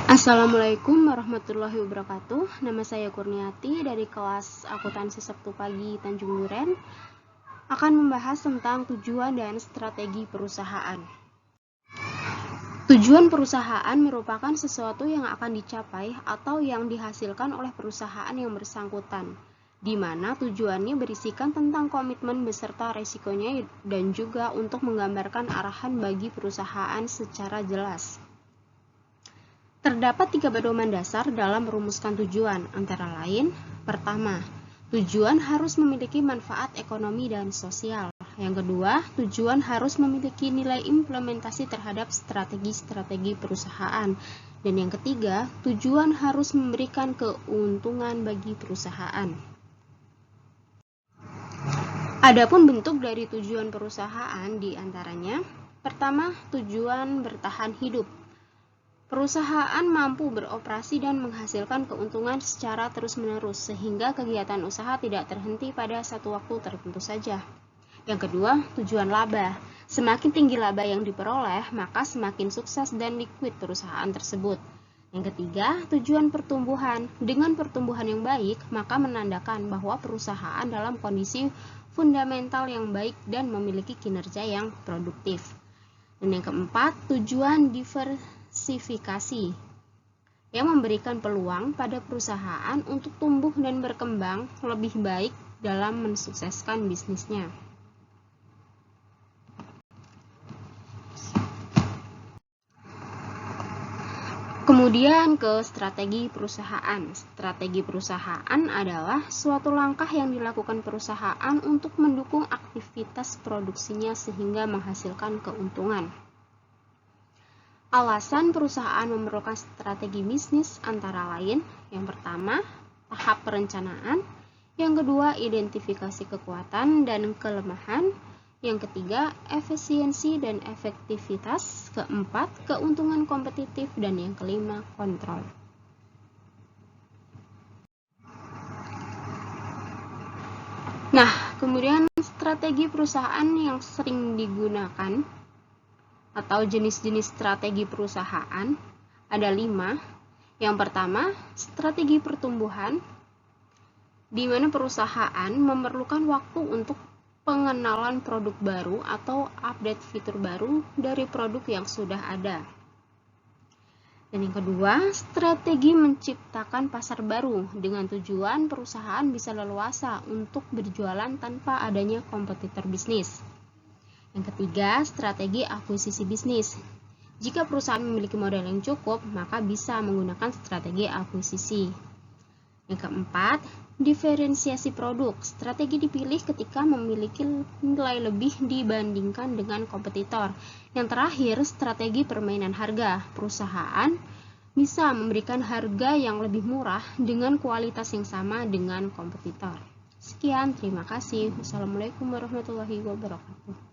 Assalamualaikum warahmatullahi wabarakatuh. Nama saya Kurniati dari kelas Akuntansi Sabtu Pagi Tanjung Duren. Akan membahas tentang tujuan dan strategi perusahaan. Tujuan perusahaan merupakan sesuatu yang akan dicapai atau yang dihasilkan oleh perusahaan yang bersangkutan, di mana tujuannya berisikan tentang komitmen beserta resikonya dan juga untuk menggambarkan arahan bagi perusahaan secara jelas. Terdapat 3 pedoman dasar dalam merumuskan tujuan, antara lain, pertama, tujuan harus memiliki manfaat ekonomi dan sosial. Yang kedua, tujuan harus memiliki nilai implementasi terhadap strategi-strategi perusahaan. Dan yang ketiga, tujuan harus memberikan keuntungan bagi perusahaan. Adapun bentuk dari tujuan perusahaan diantaranya, pertama, tujuan bertahan hidup. Perusahaan mampu beroperasi dan menghasilkan keuntungan secara terus-menerus sehingga kegiatan usaha tidak terhenti pada satu waktu tertentu saja. Yang kedua, tujuan laba. Semakin tinggi laba yang diperoleh, maka semakin sukses dan liquid perusahaan tersebut. Yang ketiga, tujuan pertumbuhan. Dengan pertumbuhan yang baik, maka menandakan bahwa perusahaan dalam kondisi fundamental yang baik dan memiliki kinerja yang produktif. Dan yang keempat, tujuan diversifikasi yang memberikan peluang pada perusahaan untuk tumbuh dan berkembang lebih baik dalam mensukseskan bisnisnya. Kemudian ke strategi perusahaan. Strategi perusahaan adalah suatu langkah yang dilakukan perusahaan untuk mendukung aktivitas produksinya sehingga menghasilkan keuntungan. Alasan perusahaan memerlukan strategi bisnis antara lain, yang pertama, tahap perencanaan, yang kedua, identifikasi kekuatan dan kelemahan, yang ketiga, efisiensi dan efektivitas, keempat, keuntungan kompetitif, dan yang kelima, kontrol. Nah, kemudian strategi perusahaan yang sering digunakan atau jenis-jenis strategi perusahaan ada 5. Yang pertama, strategi pertumbuhan, di mana perusahaan memerlukan waktu untuk pengenalan produk baru atau update fitur baru dari produk yang sudah ada. Dan yang kedua, strategi menciptakan pasar baru dengan tujuan perusahaan bisa leluasa untuk berjualan tanpa adanya kompetitor bisnis. Yang ketiga, strategi akuisisi bisnis. Jika perusahaan memiliki modal yang cukup, maka bisa menggunakan strategi akuisisi. Yang keempat, diferensiasi produk. Strategi dipilih ketika memiliki nilai lebih dibandingkan dengan kompetitor. Yang terakhir, strategi permainan harga. Perusahaan bisa memberikan harga yang lebih murah dengan kualitas yang sama dengan kompetitor. Sekian, terima kasih. Wassalamualaikum warahmatullahi wabarakatuh.